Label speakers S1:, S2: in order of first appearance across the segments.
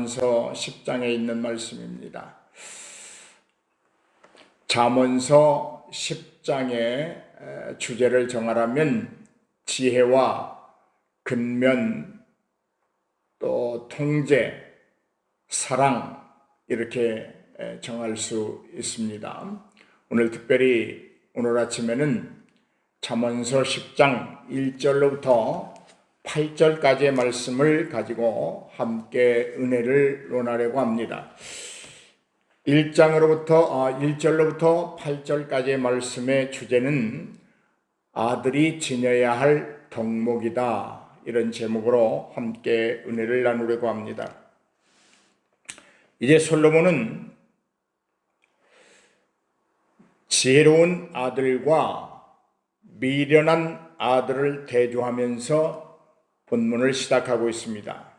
S1: 잠언서 10장에 있는 말씀입니다. 잠언서 10장의 주제를 정하라면 지혜와 근면, 또 통제, 사랑 이렇게 정할 수 있습니다. 오늘 특별히 오늘 아침에는 잠언서 10장 1절로부터 8절까지의 말씀을 가지고 함께 은혜를 논하려고 합니다. 1절로부터 8절까지의 말씀의 주제는 아들이 지녀야 할 덕목이다, 이런 제목으로 함께 은혜를 나누려고 합니다. 이제 솔로몬은 지혜로운 아들과 미련한 아들을 대조하면서 본문을 시작하고 있습니다.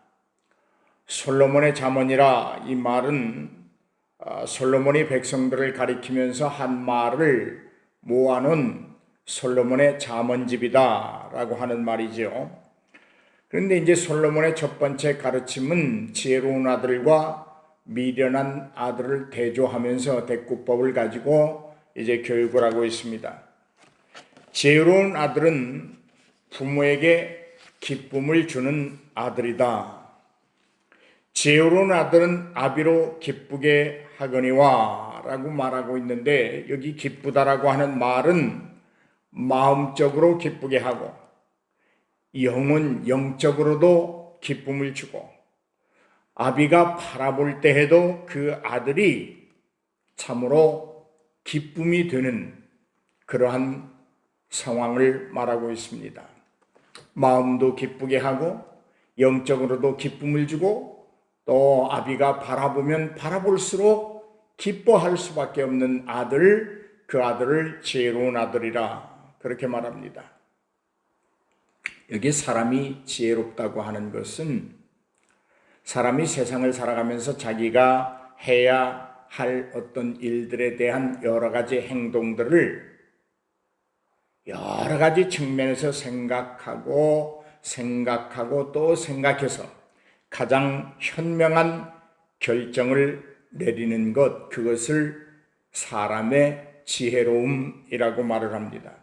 S1: 솔로몬의 잠언이라, 이 말은 솔로몬이 백성들을 가리키면서 한 말을 모아놓은 솔로몬의 잠언집이다 라고 하는 말이죠. 그런데 이제 솔로몬의 첫 번째 가르침은 지혜로운 아들과 미련한 아들을 대조하면서 대꾸법을 가지고 이제 교육을 하고 있습니다. 지혜로운 아들은 부모에게 기쁨을 주는 아들이다. 지혜로운 아들은 아비로 기쁘게 하거니와 라고 말하고 있는데, 여기 기쁘다라고 하는 말은 마음적으로 기쁘게 하고 영적으로도 기쁨을 주고, 아비가 바라볼 때에도 그 아들이 참으로 기쁨이 되는 그러한 상황을 말하고 있습니다. 마음도 기쁘게 하고 영적으로도 기쁨을 주고, 또 아비가 바라보면 바라볼수록 기뻐할 수밖에 없는 아들, 그 아들을 지혜로운 아들이라 그렇게 말합니다. 여기 사람이 지혜롭다고 하는 것은 사람이 세상을 살아가면서 자기가 해야 할 어떤 일들에 대한 여러 가지 행동들을 여러 가지 측면에서 생각하고 또 생각해서 가장 현명한 결정을 내리는 것, 그것을 사람의 지혜로움이라고 말을 합니다.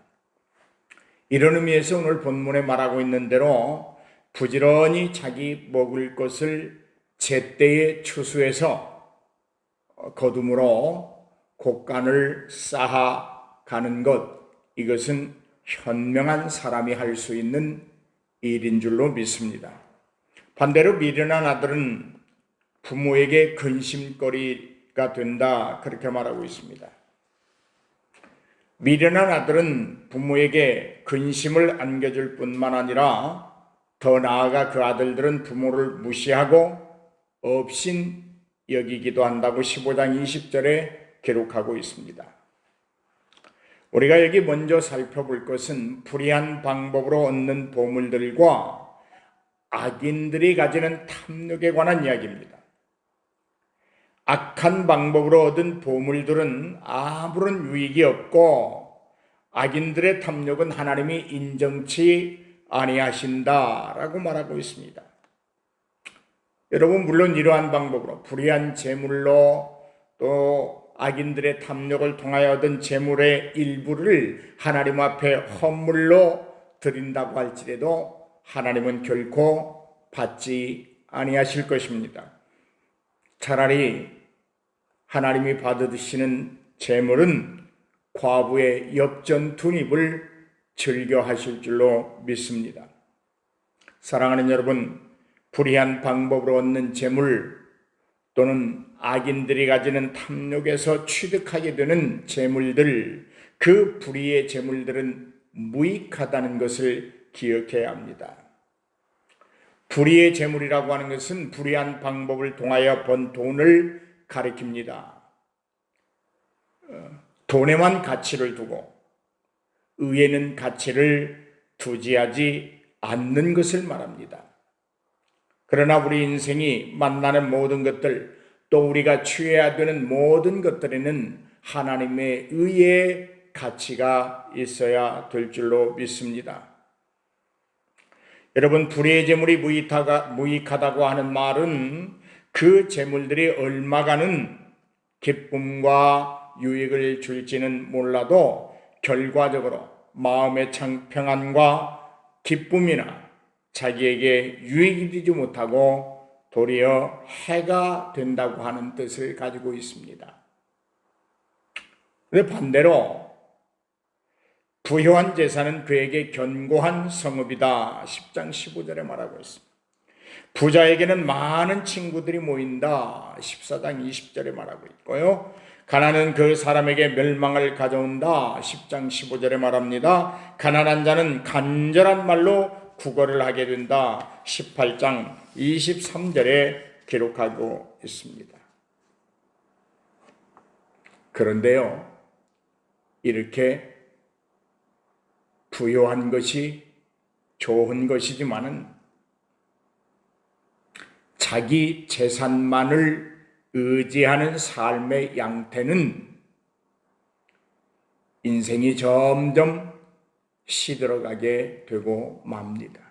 S1: 이런 의미에서 오늘 본문에 말하고 있는 대로 부지런히 자기 먹을 것을 제때에 추수해서 거둠으로 곡간을 쌓아가는 것, 이것은 현명한 사람이 할 수 있는 일인 줄로 믿습니다. 반대로 미련한 아들은 부모에게 근심거리가 된다, 그렇게 말하고 있습니다. 미련한 아들은 부모에게 근심을 안겨줄 뿐만 아니라 더 나아가 그 아들들은 부모를 무시하고 업신 여기기도 한다고 15장 20절에 기록하고 있습니다. 우리가 여기 먼저 살펴볼 것은 불의한 방법으로 얻는 보물들과 악인들이 가지는 탐욕에 관한 이야기입니다. 악한 방법으로 얻은 보물들은 아무런 유익이 없고, 악인들의 탐욕은 하나님이 인정치 아니하신다라고 말하고 있습니다. 여러분, 물론 이러한 방법으로 불의한 재물로 또 악인들의 탐욕을 통하여 얻은 재물의 일부를 하나님 앞에 헌물로 드린다고 할지라도 하나님은 결코 받지 아니하실 것입니다. 차라리 하나님이 받으시는 재물은 과부의 엽전투입을 즐겨하실 줄로 믿습니다. 사랑하는 여러분, 불의한 방법으로 얻는 재물 또는 악인들이 가지는 탐욕에서 취득하게 되는 재물들, 그 불의의 재물들은 무익하다는 것을 기억해야 합니다. 불의의 재물이라고 하는 것은 불의한 방법을 통하여 번 돈을 가리킵니다. 돈에만 가치를 두고 의에는 가치를 두지하지 않는 것을 말합니다. 그러나 우리 인생이 만나는 모든 것들, 또 우리가 취해야 되는 모든 것들에는 하나님의 의의 가치가 있어야 될 줄로 믿습니다. 여러분, 불의의 재물이 무익하다고 하는 말은 그 재물들이 얼마가는 기쁨과 유익을 줄지는 몰라도 결과적으로 마음의 평안과 기쁨이나 자기에게 유익이 되지 못하고 도리어 해가 된다고 하는 뜻을 가지고 있습니다. 그런데 반대로 부요한 제사는 그에게 견고한 성읍이다. 10장 15절에 말하고 있습니다. 부자에게는 많은 친구들이 모인다. 14장 20절에 말하고 있고요. 가난은 그 사람에게 멸망을 가져온다. 10장 15절에 말합니다. 가난한 자는 간절한 말로 구걸을 하게 된다. 18장 23절에 기록하고 있습니다. 그런데요, 이렇게 부요한 것이 좋은 것이지만은 자기 재산만을 의지하는 삶의 양태는 인생이 점점 시들어가게 되고 맙니다.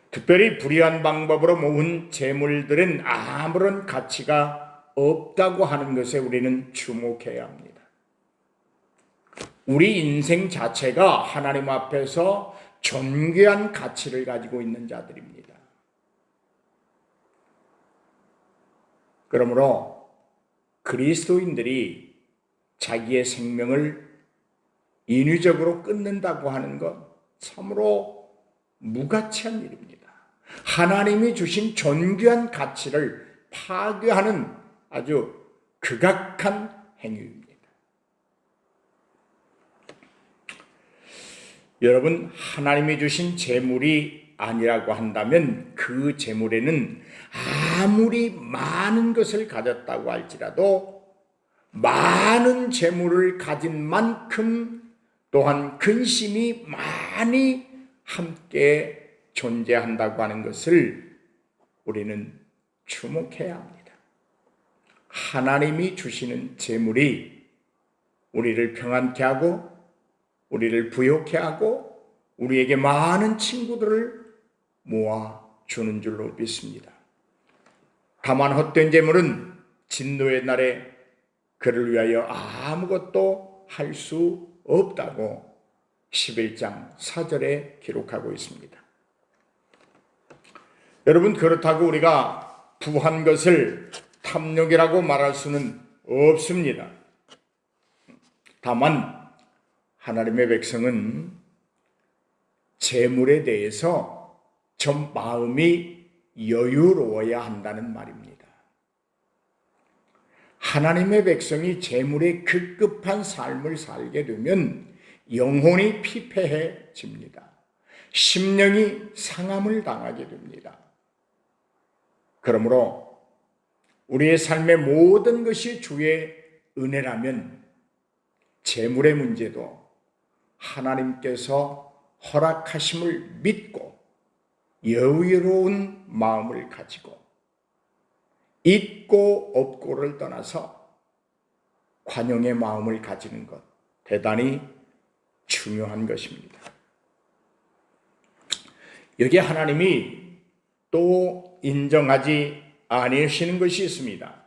S1: 특별히 불의한 방법으로 모은 재물들은 아무런 가치가 없다고 하는 것에 우리는 주목해야 합니다. 우리 인생 자체가 하나님 앞에서 존귀한 가치를 가지고 있는 자들입니다. 그러므로 그리스도인들이 자기의 생명을 인위적으로 끊는다고 하는 것 참으로 무가치한 일입니다. 하나님이 주신 존귀한 가치를 파괴하는 아주 극악한 행위입니다. 여러분, 하나님이 주신 재물이 아니라고 한다면 그 재물에는 아무리 많은 것을 가졌다고 할지라도 많은 재물을 가진 만큼 또한 근심이 많이 함께 존재한다고 하는 것을 우리는 주목해야 합니다. 하나님이 주시는 재물이 우리를 평안케 하고 우리를 부욕케 하고 우리에게 많은 친구들을 모아주는 줄로 믿습니다. 다만 헛된 재물은 진노의 날에 그를 위하여 아무것도 할 수 없다고 11장 4절에 기록하고 있습니다. 여러분, 그렇다고 우리가 부한 것을 탐욕이라고 말할 수는 없습니다. 다만 하나님의 백성은 재물에 대해서 좀 마음이 여유로워야 한다는 말입니다. 하나님의 백성이 재물에 급급한 삶을 살게 되면 영혼이 피폐해집니다. 심령이 상함을 당하게 됩니다. 그러므로 우리의 삶의 모든 것이 주의 은혜라면 재물의 문제도 하나님께서 허락하심을 믿고 여유로운 마음을 가지고 있고 없고를 떠나서 관용의 마음을 가지는 것 대단히 중요한 것입니다. 여기 하나님이 또 인정하지 아니하시는 것이 있습니다.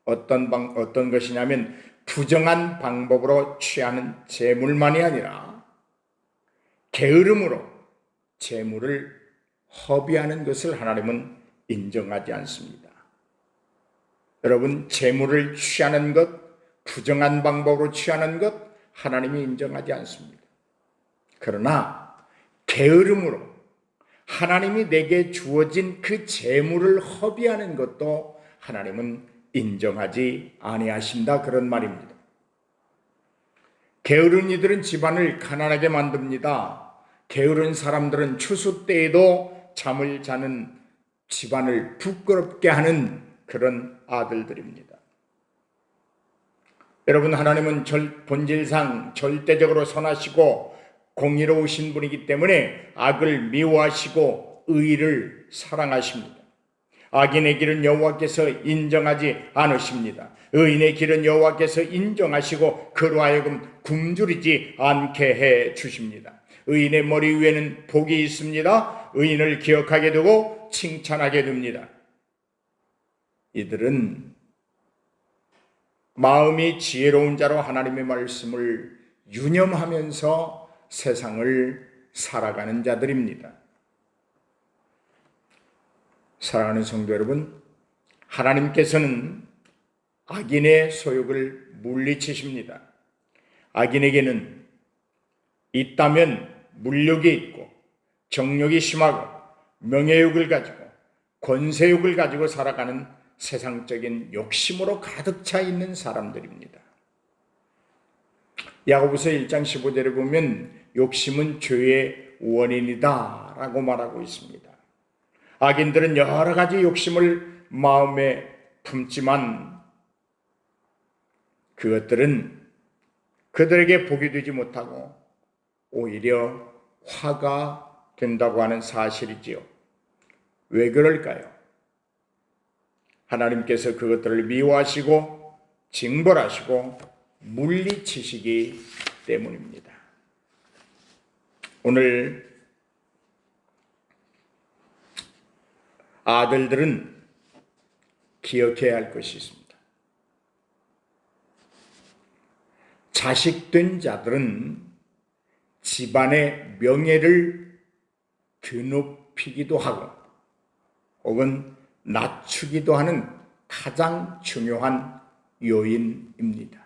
S1: 어떤 것이냐면 부정한 방법으로 취하는 재물만이 아니라 게으름으로 재물을 허비하는 것을 하나님은 인정하지 않습니다. 여러분, 재물을 취하는 것, 부정한 방법으로 취하는 것 하나님이 인정하지 않습니다. 그러나 게으름으로 하나님이 내게 주어진 그 재물을 허비하는 것도 하나님은 인정하지 아니하신다, 그런 말입니다. 게으른 이들은 집안을 가난하게 만듭니다. 게으른 사람들은 추수 때에도 잠을 자는 집안을 부끄럽게 하는 그런 아들들입니다. 여러분, 하나님은 본질상 절대적으로 선하시고 공의로우신 분이기 때문에 악을 미워하시고 의를 사랑하십니다. 악인의 길은 여호와께서 인정하지 않으십니다. 의인의 길은 여호와께서 인정하시고 그로 하여금 굶주리지 않게 해 주십니다. 의인의 머리 위에는 복이 있습니다. 의인을 기억하게 되고 칭찬하게 됩니다. 이들은 마음이 지혜로운 자로 하나님의 말씀을 유념하면서 세상을 살아가는 자들입니다. 사랑하는 성도 여러분, 하나님께서는 악인의 소욕을 물리치십니다. 악인에게는 있다면 물욕이 있고 정욕이 심하고 명예욕을 가지고 권세욕을 가지고 살아가는 세상적인 욕심으로 가득 차 있는 사람들입니다. 야고보서 1장 15절에 보면 욕심은 죄의 원인이다 라고 말하고 있습니다. 악인들은 여러 가지 욕심을 마음에 품지만 그것들은 그들에게 복이 되지 못하고 오히려 화가 된다고 하는 사실이지요. 왜 그럴까요? 하나님께서 그것들을 미워하시고 징벌하시고 물리치시기 때문입니다. 오늘 아들들은 기억해야 할 것이 있습니다. 자식된 자들은 집안의 명예를 드높이기도 하고 혹은 낮추기도 하는 가장 중요한 요인입니다.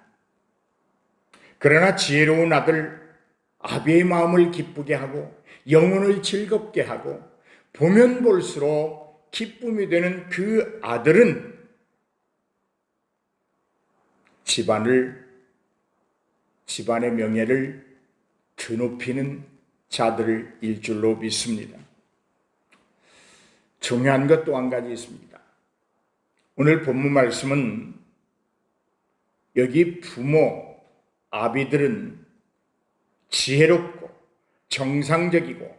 S1: 그러나 지혜로운 아들, 아비의 마음을 기쁘게 하고 영혼을 즐겁게 하고 보면 볼수록 기쁨이 되는 그 아들은 집안의 명예를 드높이는 자들일 줄로 믿습니다. 중요한 것 또 한 가지 있습니다. 오늘 본문 말씀은 여기 부모, 아비들은 지혜롭고 정상적이고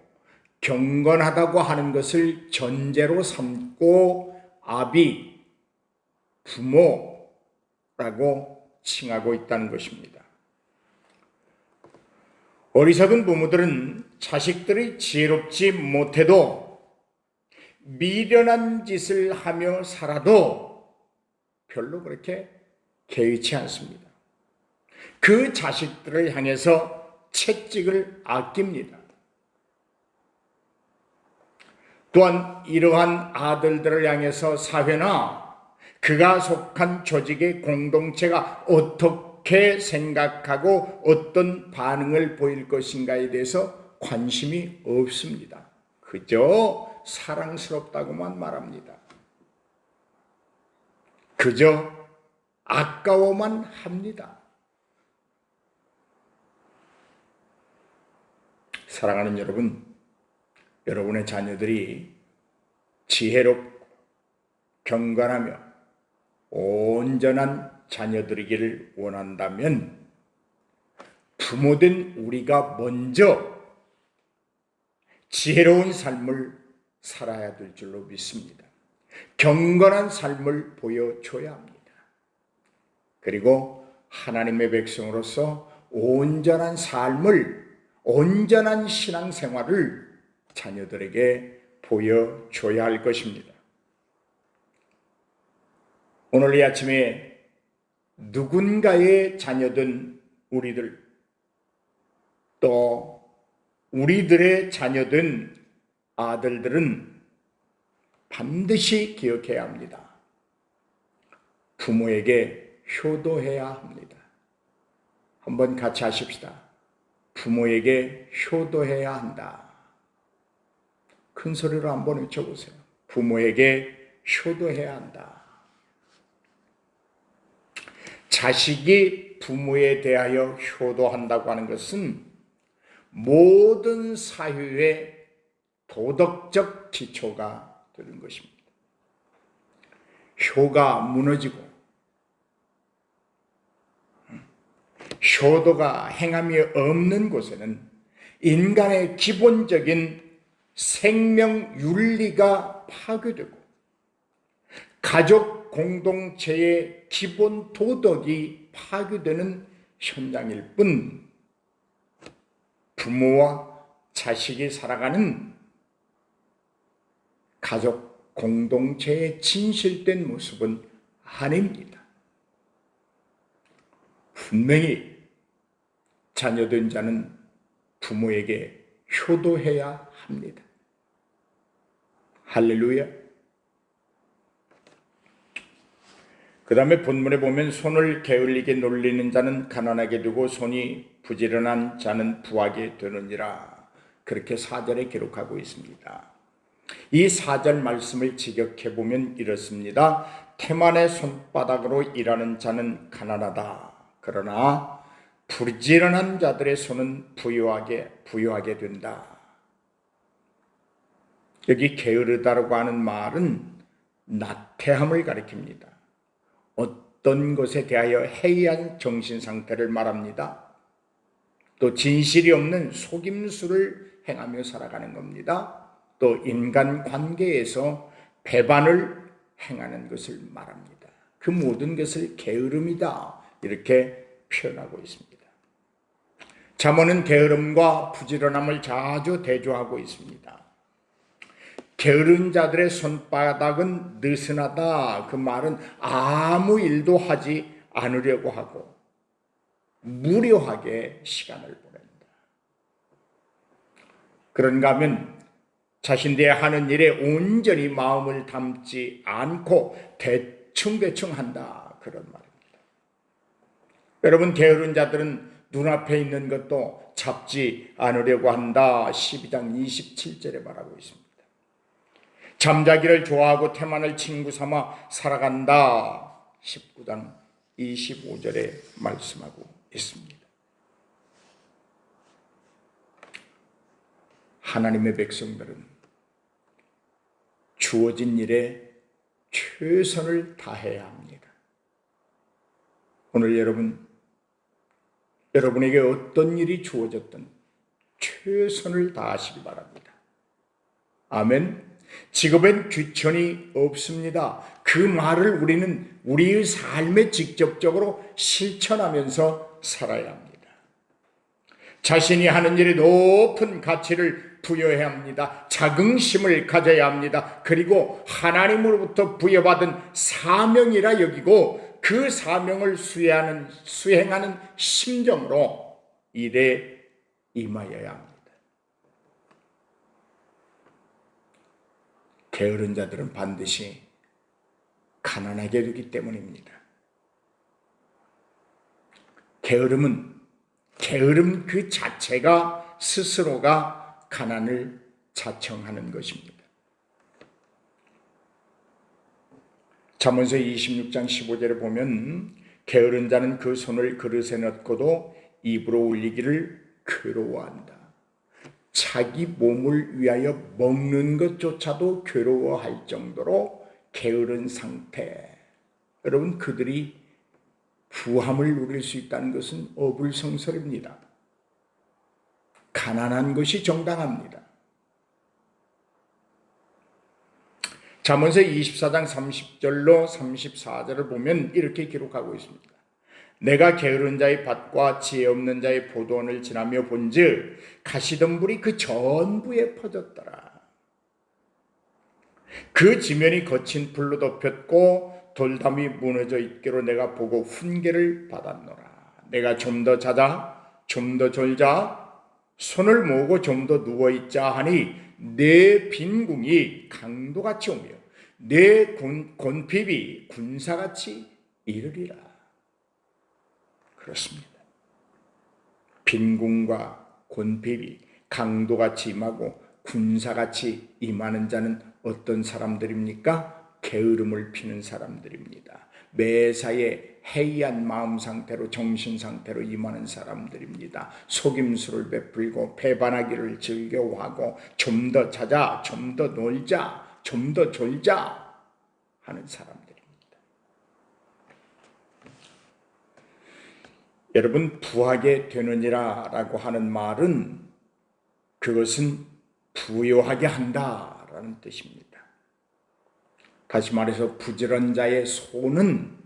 S1: 경건하다고 하는 것을 전제로 삼고 아비, 부모라고 칭하고 있다는 것입니다. 어리석은 부모들은 자식들이 지혜롭지 못해도 미련한 짓을 하며 살아도 별로 그렇게 개의치 않습니다. 그 자식들을 향해서 채찍을 아낍니다. 또한 이러한 아들들을 향해서 사회나 그가 속한 조직의 공동체가 어떻게 생각하고 어떤 반응을 보일 것인가에 대해서 관심이 없습니다. 그저 사랑스럽다고만 말합니다. 그저 아까워만 합니다. 사랑하는 여러분, 여러분의 자녀들이 지혜롭고 경건하며 온전한 자녀들이기를 원한다면 부모된 우리가 먼저 지혜로운 삶을 살아야 될 줄로 믿습니다. 경건한 삶을 보여줘야 합니다. 그리고 하나님의 백성으로서 온전한 삶을, 온전한 신앙생활을 자녀들에게 보여줘야 할 것입니다. 오늘 이 아침에 누군가의 자녀든 우리들, 또 우리들의 자녀든 아들들은 반드시 기억해야 합니다. 부모에게 효도해야 합니다. 한번 같이 하십시다. 부모에게 효도해야 한다. 큰 소리로 한번 외쳐보세요. 부모에게 효도해야 한다. 자식이 부모에 대하여 효도한다고 하는 것은 모든 사유의 도덕적 기초가 되는 것입니다. 효가 무너지고 효도가 행함이 없는 곳에는 인간의 기본적인 생명 윤리가 파괴되고 가족 공동체의 기본 도덕이 파괴되는 현장일 뿐, 부모와 자식이 살아가는 가족 공동체의 진실된 모습은 아닙니다. 분명히 자녀된 자는 부모에게 효도해야 합니다. 할렐루야. 그 다음에 본문에 보면 손을 게을리게 놀리는 자는 가난하게 되고 손이 부지런한 자는 부하게 되느니라. 그렇게 4절에 기록하고 있습니다. 이 4절 말씀을 직역해 보면 이렇습니다. 태만의 손바닥으로 일하는 자는 가난하다. 그러나 부지런한 자들의 손은 부유하게 된다. 여기 게으르다라고 하는 말은 나태함을 가리킵니다. 어떤 것에 대하여 해이한 정신 상태를 말합니다. 또 진실이 없는 속임수를 행하며 살아가는 겁니다. 또 인간 관계에서 배반을 행하는 것을 말합니다. 그 모든 것을 게으름이다 이렇게 표현하고 있습니다. 잠언은 게으름과 부지런함을 자주 대조하고 있습니다. 게으른 자들의 손바닥은 느슨하다. 그 말은 아무 일도 하지 않으려고 하고 무료하게 시간을 보낸다. 그런가 하면 자신들이 하는 일에 온전히 마음을 담지 않고 대충 한다. 그런 말입니다. 여러분, 게으른 자들은 눈앞에 있는 것도 잡지 않으려고 한다. 12장 27절에 말하고 있습니다. 잠자기를 좋아하고 태만을 친구 삼아 살아간다. 19장 25절에 말씀하고 있습니다. 하나님의 백성들은 주어진 일에 최선을 다해야 합니다. 오늘 여러분에게 어떤 일이 주어졌든 최선을 다하시기 바랍니다. 아멘. 직업엔 귀천이 없습니다. 그 말을 우리는 우리의 삶에 직접적으로 실천하면서 살아야 합니다. 자신이 하는 일에 높은 가치를 부여해야 합니다. 자긍심을 가져야 합니다. 그리고 하나님으로부터 부여받은 사명이라 여기고 그 사명을 수행하는 심정으로 일에 임하여야 합니다. 게으른 자들은 반드시 가난하게 되기 때문입니다. 게으름 그 자체가 스스로가 가난을 자청하는 것입니다. 잠언서 26장 15절에 보면 게으른 자는 그 손을 그릇에 넣고도 입으로 올리기를 괴로워한다. 자기 몸을 위하여 먹는 것조차도 괴로워할 정도로 게으른 상태. 여러분, 그들이 부함을 누릴 수 있다는 것은 어불성설입니다. 가난한 것이 정당합니다. 잠언서 24장 30절로 34절을 보면 이렇게 기록하고 있습니다. 내가 게으른 자의 밭과 지혜 없는 자의 포도원을 지나며 본즉 가시덤불이 그 전부에 퍼졌더라. 그 지면이 거친 풀로 덮였고 돌담이 무너져 있기로 내가 보고 훈계를 받았노라. 내가 좀 더 자자, 좀 더 졸자, 손을 모으고 좀 더 누워있자 하니 내 빈궁이 강도같이 오며 내 곤핍이 군사같이 이르리라. 그렇습니다. 빈궁과 곤핍이 강도같이 임하고 군사같이 임하는 자는 어떤 사람들입니까? 게으름을 피는 사람들입니다. 매사에 해이한 마음 상태로 정신 상태로 임하는 사람들입니다. 속임수를 베풀고 배반하기를 즐겨하고 좀 더 자자, 좀 더 놀자, 좀 더 졸자 하는 사람들입니다. 여러분, 부하게 되느니라 라고 하는 말은 그것은 부요하게 한다라는 뜻입니다. 다시 말해서 부지런 자의 손은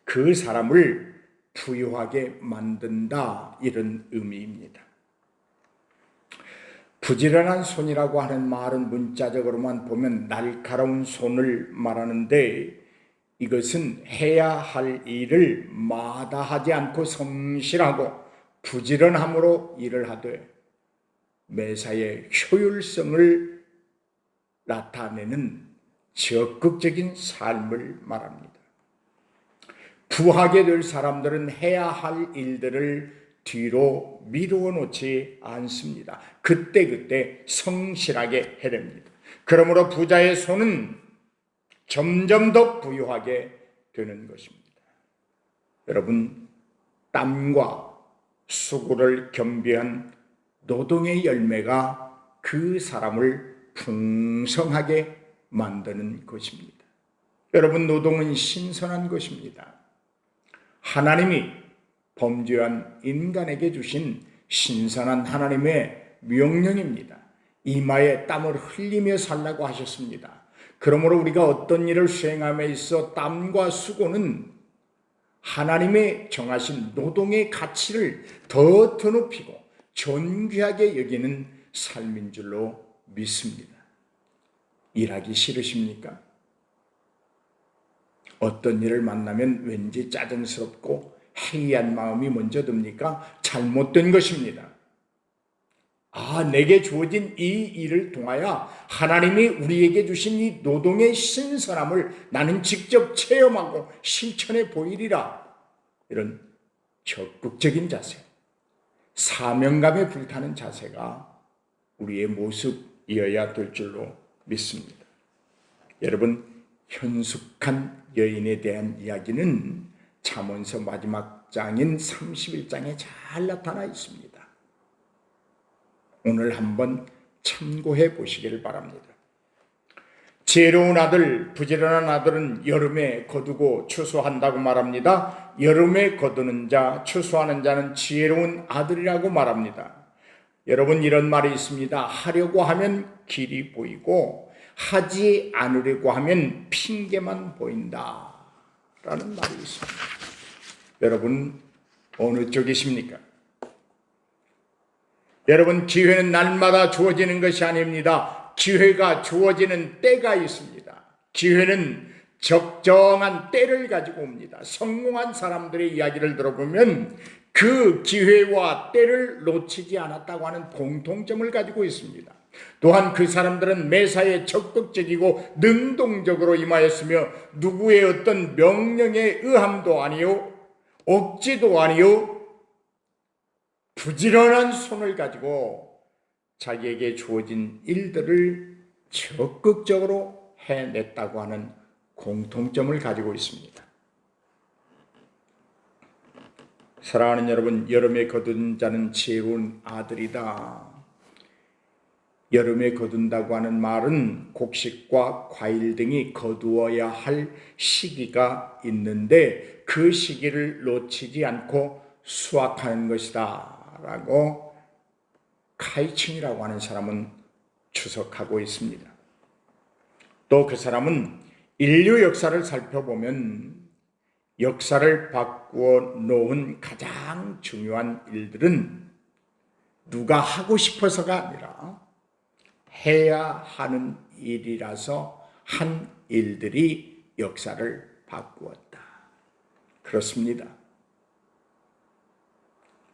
S1: 그 사람을 부유하게 만든다, 이런 의미입니다. 부지런한 손이라고 하는 말은 문자적으로만 보면 날카로운 손을 말하는데, 이것은 해야 할 일을 마다하지 않고 성실하고 부지런함으로 일을 하되 매사에 효율성을 나타내는 적극적인 삶을 말합니다. 부하게 될 사람들은 해야 할 일들을 뒤로 미루어 놓지 않습니다. 그때그때 성실하게 해냅니다. 그러므로 부자의 손은 점점 더 부유하게 되는 것입니다. 여러분, 땀과 수고를 겸비한 노동의 열매가 그 사람을 풍성하게 만드는 것입니다. 여러분, 노동은 신선한 것입니다. 하나님이 범죄한 인간에게 주신 신선한 하나님의 명령입니다. 이마에 땀을 흘리며 살라고 하셨습니다. 그러므로 우리가 어떤 일을 수행함에 있어 땀과 수고는 하나님의 정하신 노동의 가치를 더 높이고 존귀하게 여기는 삶인 줄로 믿습니다. 일하기 싫으십니까? 어떤 일을 만나면 왠지 짜증스럽고 해이한 마음이 먼저 듭니까? 잘못된 것입니다. 내게 주어진 이 일을 통하여 하나님이 우리에게 주신 이 노동의 신선함을 나는 직접 체험하고 실천해 보이리라. 이런 적극적인 자세, 사명감에 불타는 자세가 우리의 모습이어야 될 줄로 믿습니다. 여러분, 현숙한 여인에 대한 이야기는 잠언서 마지막 장인 31장에 잘 나타나 있습니다. 오늘 한번 참고해 보시기를 바랍니다. 지혜로운 아들, 부지런한 아들은 여름에 거두고 추수한다고 말합니다. 여름에 거두는 자, 추수하는 자는 지혜로운 아들이라고 말합니다. 여러분, 이런 말이 있습니다. 하려고 하면 길이 보이고 하지 않으려고 하면 핑계만 보인다 라는 말이 있습니다. 여러분, 어느 쪽이십니까? 여러분, 기회는 날마다 주어지는 것이 아닙니다. 기회가 주어지는 때가 있습니다. 기회는 적정한 때를 가지고 옵니다. 성공한 사람들의 이야기를 들어보면 그 기회와 때를 놓치지 않았다고 하는 공통점을 가지고 있습니다. 또한 그 사람들은 매사에 적극적이고 능동적으로 임하였으며 누구의 어떤 명령에 의함도 아니요 억지도 아니요 부지런한 손을 가지고 자기에게 주어진 일들을 적극적으로 해냈다고 하는 공통점을 가지고 있습니다. 사랑하는 여러분, 여름에 거둔 자는 지혜로운 아들이다. 여름에 거둔다고 하는 말은 곡식과 과일 등이 거두어야 할 시기가 있는데 그 시기를 놓치지 않고 수확하는 것이다 라고 카이칭이라고 하는 사람은 추석하고 있습니다. 또 그 사람은 인류 역사를 살펴보면 역사를 바꾸어 놓은 가장 중요한 일들은 누가 하고 싶어서가 아니라 해야 하는 일이라서 한 일들이 역사를 바꾸었다. 그렇습니다.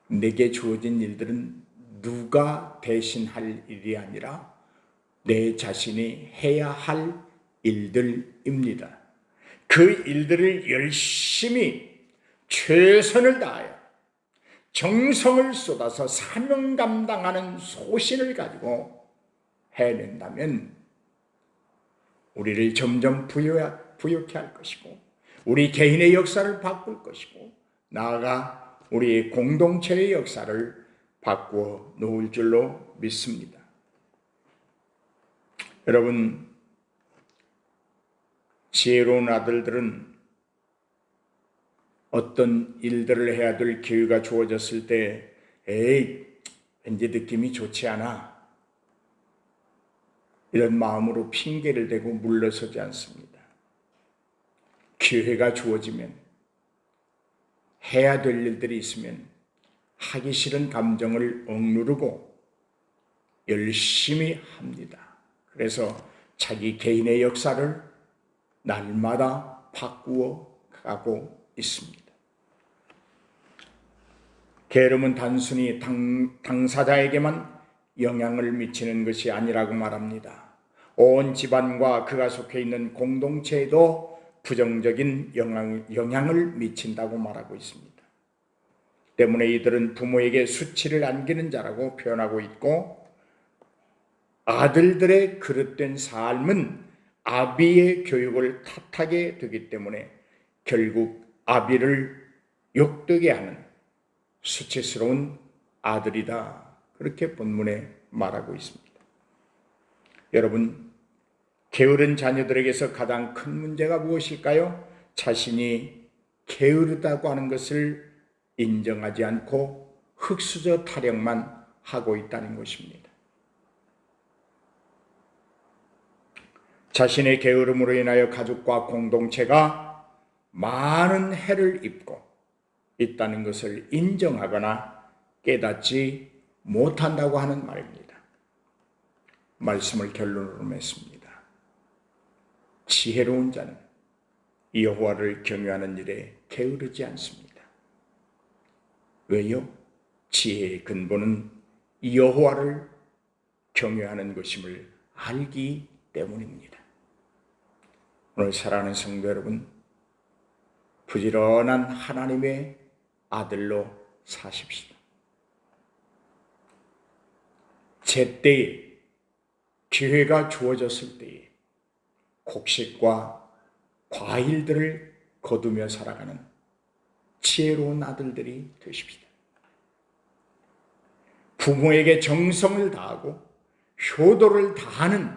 S1: 내게 주어진 일들은 누가 대신할 일이 아니라 내 자신이 해야 할 일들입니다. 그 일들을 열심히 최선을 다하여 정성을 쏟아서 사명 감당하는 소신을 가지고 해낸다면 우리를 점점 부유케 할 것이고 우리 개인의 역사를 바꿀 것이고 나아가 우리 공동체의 역사를 바꾸어 놓을 줄로 믿습니다. 여러분, 지혜로운 아들들은 어떤 일들을 해야 될 기회가 주어졌을 때 왠지 느낌이 좋지 않아, 이런 마음으로 핑계를 대고 물러서지 않습니다. 기회가 주어지면, 해야 될 일들이 있으면 하기 싫은 감정을 억누르고 열심히 합니다. 그래서 자기 개인의 역사를 날마다 바꾸어 가고 있습니다. 게으름은 단순히 당사자에게만 영향을 미치는 것이 아니라고 말합니다. 온 집안과 그가 속해 있는 공동체에도 부정적인 영향을 미친다고 말하고 있습니다. 때문에 이들은 부모에게 수치를 안기는 자라고 표현하고 있고, 아들들의 그릇된 삶은 아비의 교육을 탓하게 되기 때문에 결국 아비를 욕되게 하는 수치스러운 아들이다. 그렇게 본문에 말하고 있습니다. 여러분, 게으른 자녀들에게서 가장 큰 문제가 무엇일까요? 자신이 게으르다고 하는 것을 인정하지 않고 흙수저 타령만 하고 있다는 것입니다. 자신의 게으름으로 인하여 가족과 공동체가 많은 해를 입고 있다는 것을 인정하거나 깨닫지 못한다고 하는 말입니다. 말씀을 결론으로 맺습니다. 지혜로운 자는 여호와를 경외하는 일에 게으르지 않습니다. 왜요? 지혜의 근본은 여호와를 경외하는 것임을 알기 때문입니다. 오늘 사랑하는 성도 여러분, 부지런한 하나님의 아들로 사십시오. 제때에 기회가 주어졌을 때에 곡식과 과일들을 거두며 살아가는 지혜로운 아들들이 되십시다. 부모에게 정성을 다하고 효도를 다하는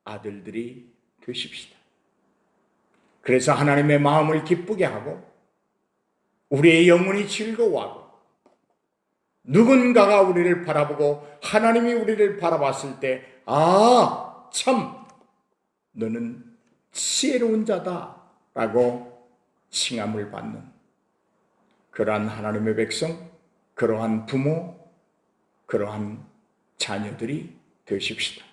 S1: 아들들이 되십시다. 그래서 하나님의 마음을 기쁘게 하고 우리의 영혼이 즐거워하고, 누군가가 우리를 바라보고 하나님이 우리를 바라봤을 때, 아, 참 너는 지혜로운 자다 라고 칭함을 받는 그러한 하나님의 백성, 그러한 부모, 그러한 자녀들이 되십시다.